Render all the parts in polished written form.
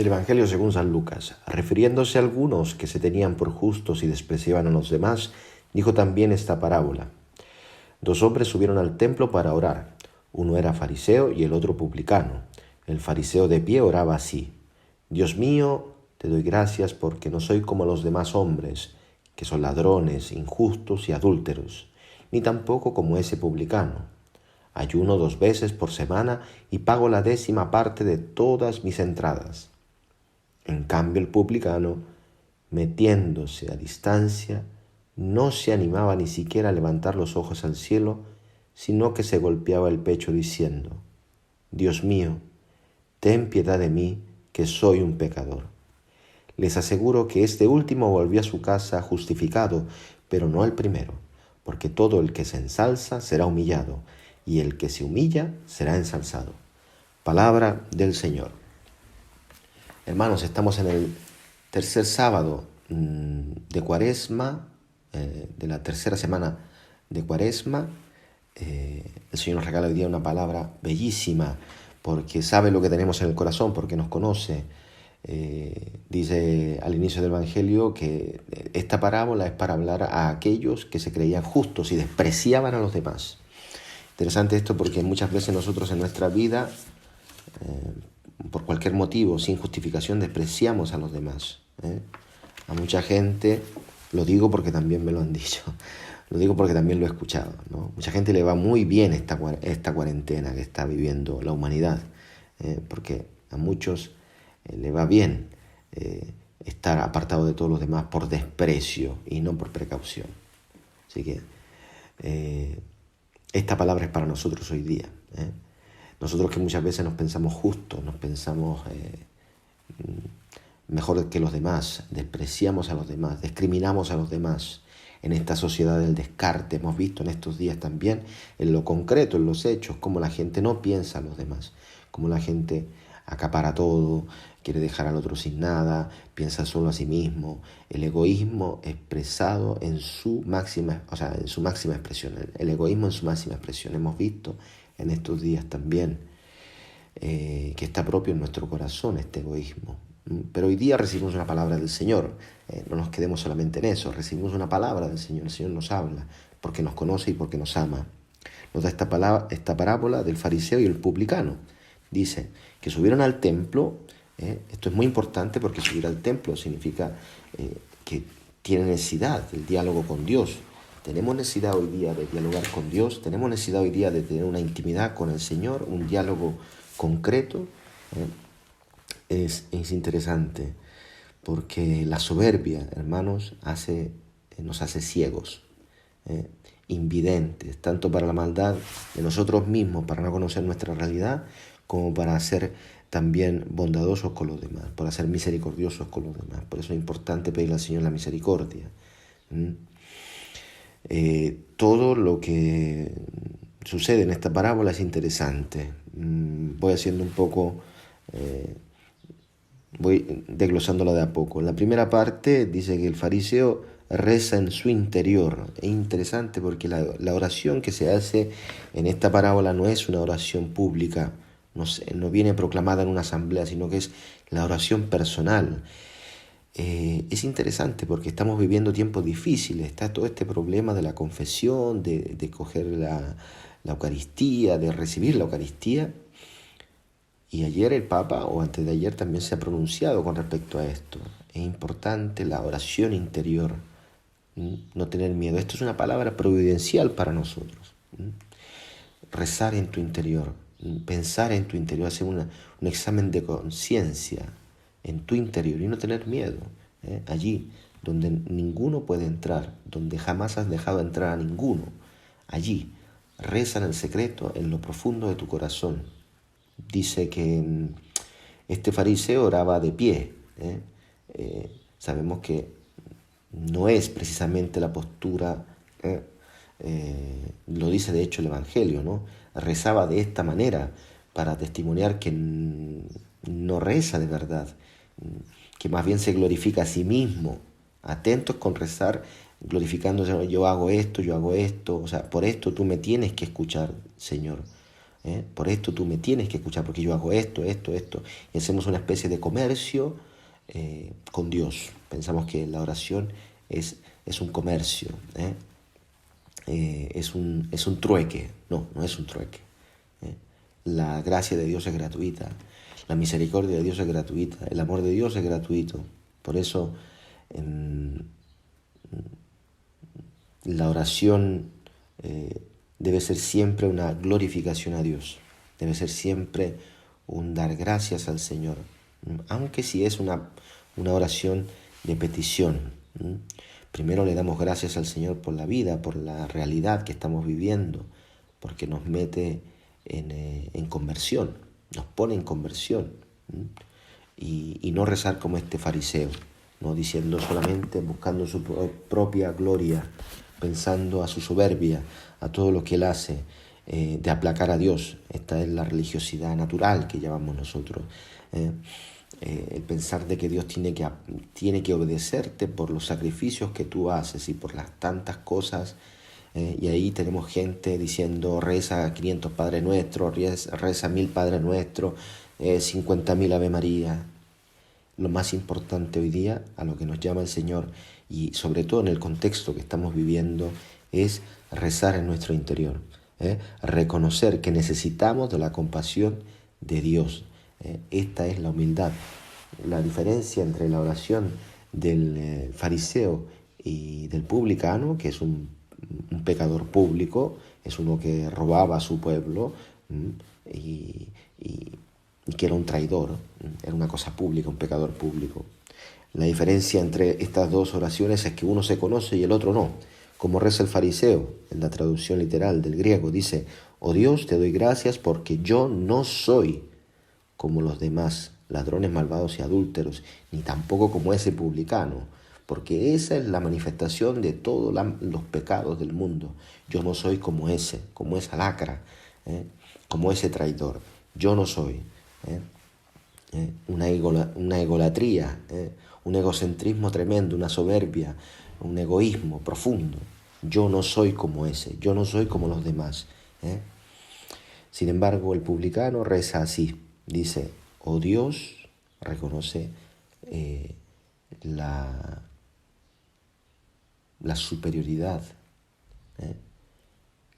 Del Evangelio según San Lucas. Refiriéndose a algunos que se tenían por justos y despreciaban a los demás, dijo también esta parábola. Dos hombres subieron al templo para orar. Uno era fariseo y el otro publicano. El fariseo de pie oraba así: Dios mío, te doy gracias porque no soy como los demás hombres, que son ladrones, injustos y adúlteros, ni tampoco como ese publicano. Ayuno 2 veces por semana y pago la 10ª parte de todas mis entradas. En cambio, el publicano, metiéndose a distancia, no se animaba ni siquiera a levantar los ojos al cielo, sino que se golpeaba el pecho diciendo: Dios mío, ten piedad de mí, que soy un pecador. Les aseguro que este último volvió a su casa justificado, pero no el primero, porque todo el que se ensalza será humillado, y el que se humilla será ensalzado. Palabra del Señor. Hermanos, estamos en el tercer sábado de Cuaresma, de la tercera semana de Cuaresma. El Señor nos regala hoy día una palabra bellísima, porque sabe lo que tenemos en el corazón, porque nos conoce. Dice al inicio del Evangelio que esta parábola es para hablar a aquellos que se creían justos y despreciaban a los demás. Interesante esto porque muchas veces nosotros en nuestra vida, por cualquier motivo, sin justificación, despreciamos a los demás. A mucha gente, lo digo porque también me lo han dicho, lo digo porque también lo he escuchado, ¿no? Mucha gente le va muy bien esta cuarentena que está viviendo la humanidad, porque a muchos le va bien estar apartado de todos los demás por desprecio y no por precaución. Así que esta palabra es para nosotros hoy día. Nosotros que muchas veces nos pensamos justos, nos pensamos mejor que los demás, despreciamos a los demás, discriminamos a los demás. En esta sociedad del descarte hemos visto en estos días también, en lo concreto, en los hechos, cómo la gente no piensa a los demás, cómo la gente acapara todo, quiere dejar al otro sin nada, piensa solo a sí mismo. El egoísmo expresado en su máxima, en su máxima expresión. El egoísmo en su máxima expresión. Hemos visto en estos días también que está propio en nuestro corazón este egoísmo. Pero hoy día recibimos una palabra del Señor. No nos quedemos solamente en eso. Recibimos una palabra del Señor. El Señor nos habla porque nos conoce y porque nos ama. Nos da esta parábola del fariseo y el publicano. Dice que subieron al templo. Esto es muy importante porque subir al templo significa que tiene necesidad del diálogo con Dios. Tenemos necesidad hoy día de dialogar con Dios. Tenemos necesidad hoy día de tener una intimidad con el Señor, un diálogo concreto. Es interesante porque la soberbia, hermanos, nos hace ciegos, invidentes, tanto para la maldad de nosotros mismos, para no conocer nuestra realidad, como para ser también bondadosos con los demás, para ser misericordiosos con los demás. Por eso es importante pedirle al Señor la misericordia. Todo lo que sucede en esta parábola es interesante. Voy haciendo un poco, voy desglosándola de a poco. En la primera parte dice que el fariseo reza en su interior. Es interesante porque la oración que se hace en esta parábola no es una oración pública, no viene proclamada en una asamblea, sino que es la oración personal. Es interesante porque estamos viviendo tiempos difíciles. Está todo este problema de la confesión, de coger la Eucaristía, de recibir la Eucaristía. Y ayer el Papa, o antes de ayer, también se ha pronunciado con respecto a esto. Es importante la oración interior, no tener miedo. Esto es una palabra providencial para nosotros. Rezar en tu interior, pensar en tu interior, hacer un examen de conciencia en tu interior y no tener miedo. Allí donde ninguno puede entrar, donde jamás has dejado entrar a ninguno, allí reza en el secreto, en lo profundo de tu corazón. Dice que este fariseo oraba de pie. Sabemos que no es precisamente la postura, lo dice de hecho el Evangelio, ¿no? Rezaba de esta manera para testimoniar que no reza de verdad, que más bien se glorifica a sí mismo. Atentos con rezar, glorificándose: yo hago esto, o sea, por esto tú me tienes que escuchar, Señor. Por esto tú me tienes que escuchar, porque yo hago esto, esto, esto. Y hacemos una especie de comercio con Dios. Pensamos que la oración es un comercio, es un trueque. No, no es un trueque. ¿eh? La gracia de Dios es gratuita, la misericordia de Dios es gratuita, el amor de Dios es gratuito. Por eso la oración debe ser siempre una glorificación a Dios, debe ser siempre un dar gracias al Señor, aunque si es una oración de petición. Primero le damos gracias al Señor por la vida, por la realidad que estamos viviendo, porque nos mete en conversión, nos pone en conversión. Y no rezar como este fariseo, no diciendo solamente, buscando su propia gloria, pensando a su soberbia, a todo lo que él hace, de aplacar a Dios. Esta es la religiosidad natural que llamamos nosotros. El pensar de que Dios tiene que obedecerte por los sacrificios que tú haces y por las tantas cosas. Y ahí tenemos gente diciendo reza 500 Padre Nuestro, reza 1000 Padre Nuestro, 50.000 Ave María. Lo más importante hoy día, a lo que nos llama el Señor, y sobre todo en el contexto que estamos viviendo, es rezar en nuestro interior, reconocer que necesitamos de la compasión de Dios. Esta es la humildad. La diferencia entre la oración del fariseo y del publicano, que es un pecador público, es uno que robaba a su pueblo y que era un traidor, era una cosa pública, un pecador público. La diferencia entre estas dos oraciones es que uno se conoce y el otro no. Como reza el fariseo, en la traducción literal del griego, dice: «Oh Dios, te doy gracias porque yo no soy como los demás ladrones, malvados y adúlteros, ni tampoco como ese publicano, porque esa es la manifestación de todos los pecados del mundo. Yo no soy como esa lacra, como ese traidor. Yo no soy». Una egolatría, un egocentrismo tremendo, una soberbia, un egoísmo profundo. Yo no soy como ese, yo no soy como los demás. Sin embargo, el publicano reza así, dice: «Oh Dios», reconoce la superioridad,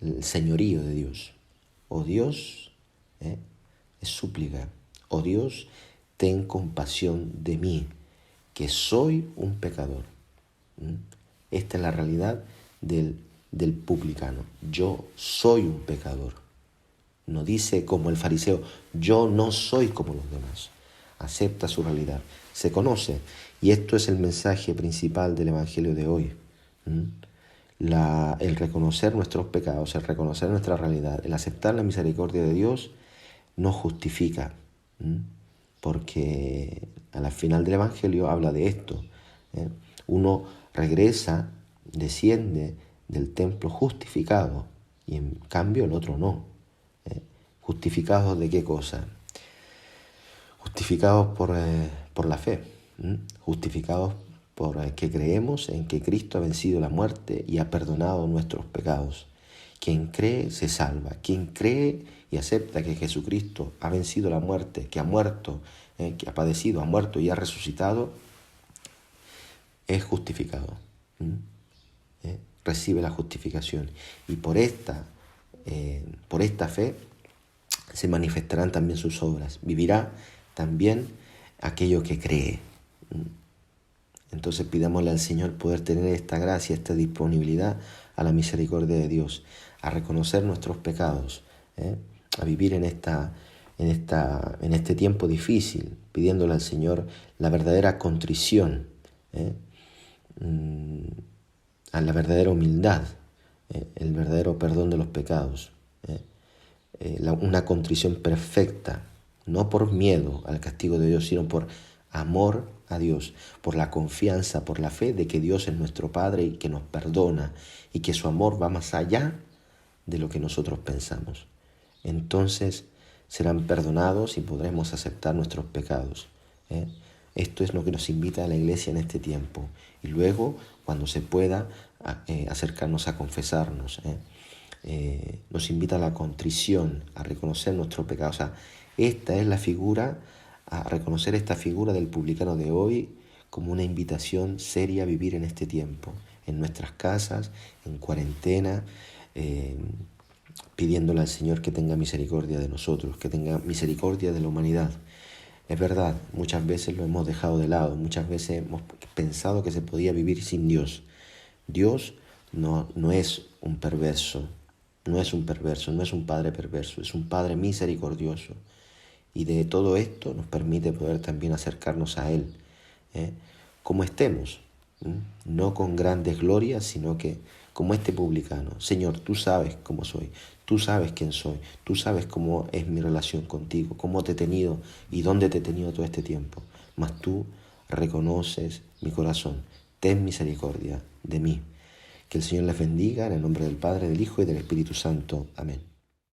el señorío de Dios. «Oh Dios», es súplica: «Oh Dios, ten compasión de mí, que soy un pecador». Esta es la realidad del publicano. Yo soy un pecador. No dice como el fariseo: «Yo no soy como los demás». Acepta su realidad, se conoce. Y esto es el mensaje principal del Evangelio de hoy. El reconocer nuestros pecados, el reconocer nuestra realidad, el aceptar la misericordia de Dios nos justifica. Porque al final del Evangelio habla de esto. Uno regresa, desciende del templo justificado, y en cambio el otro no. ¿Justificados de qué cosa? Justificados por la fe, justificados por que creemos en que Cristo ha vencido la muerte y ha perdonado nuestros pecados. Quien cree se salva. Quien cree y acepta que Jesucristo ha vencido la muerte, que ha muerto, que ha padecido, ha muerto y ha resucitado, es justificado. Recibe la justificación. Y por esta fe se manifestarán también sus obras. Vivirá también aquello que cree. Entonces pidámosle al Señor poder tener esta gracia, esta disponibilidad a la misericordia de Dios, a reconocer nuestros pecados, a vivir en este tiempo difícil, pidiéndole al Señor la verdadera contrición, a la verdadera humildad, el verdadero perdón de los pecados, una contrición perfecta, no por miedo al castigo de Dios, sino por amor a Dios, por la confianza, por la fe de que Dios es nuestro Padre y que nos perdona y que su amor va más allá de lo que nosotros pensamos. Entonces serán perdonados y podremos aceptar nuestros pecados. Esto es lo que nos invita a la Iglesia en este tiempo. Y luego, cuando se pueda, acercarnos a confesarnos. nos invita a la contrición, a reconocer nuestro pecado. O sea, esta es la figura, a reconocer esta figura del publicano de hoy como una invitación seria a vivir en este tiempo, en nuestras casas, en cuarentena, pidiéndole al Señor que tenga misericordia de nosotros, que tenga misericordia de la humanidad. Es verdad, muchas veces lo hemos dejado de lado, muchas veces hemos pensado que se podía vivir sin Dios. Dios no es un perverso, no es un padre perverso, es un padre misericordioso. Y de todo esto nos permite poder también acercarnos a Él, como estemos, no con grandes glorias, sino que como este publicano. Señor, tú sabes cómo soy, tú sabes quién soy, tú sabes cómo es mi relación contigo, cómo te he tenido y dónde te he tenido todo este tiempo. Mas tú reconoces mi corazón, ten misericordia de mí. Que el Señor les bendiga en el nombre del Padre, del Hijo y del Espíritu Santo. Amén.